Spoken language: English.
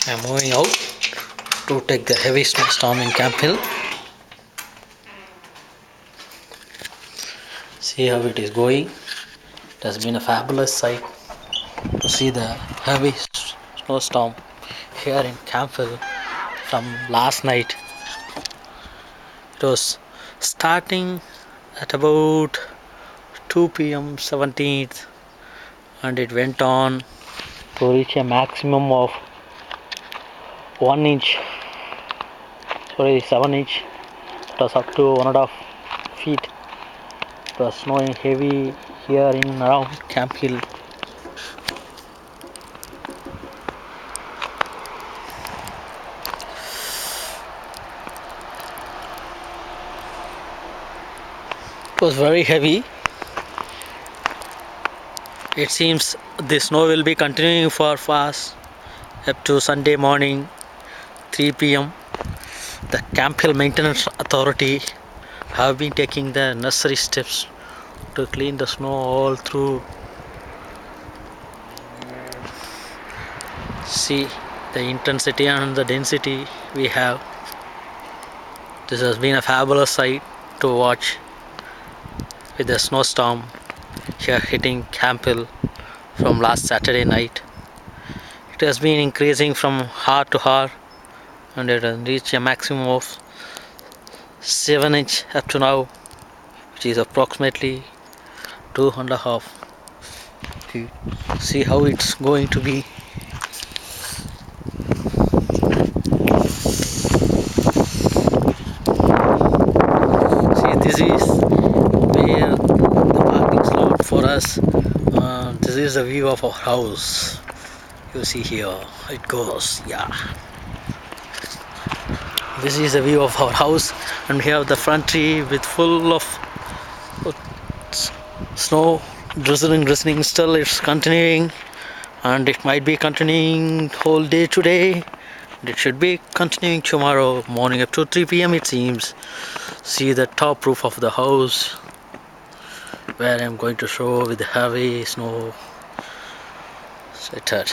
I'm moving out to take the heavy snowstorm in Camp Hill. See how it is going. It has been a fabulous sight to see the heavy snowstorm here in Camp Hill from last night. It was starting at about 2 p.m. 17th and it went on to reach a maximum of 1 inch, 7 inch. It was up to 1.5 feet. It was snowing heavy here in around Camp Hill. It was very heavy. It seems the snow will be continuing for fast up to Sunday morning 3 p.m. The Camp Hill Maintenance Authority have been taking the necessary steps to clean the snow all through. See the intensity and the density we have. This has been a fabulous sight to watch with the snowstorm here hitting Camp Hill from last Saturday night. It has been increasing from hour to hour and it has reached a maximum of 7 inch up to now, which is approximately 2.5 feet. See how it's going to be. See, this is where the parking slot for us. This is the view of our house. You see here, it goes, yeah. This is the view of our house, and we have the front tree with full of snow, drizzling. Still, it's continuing, and it might be continuing whole day today. It should be continuing tomorrow morning up to 3 p.m. it seems. See the top roof of the house, where I'm going to show with the heavy snow settled.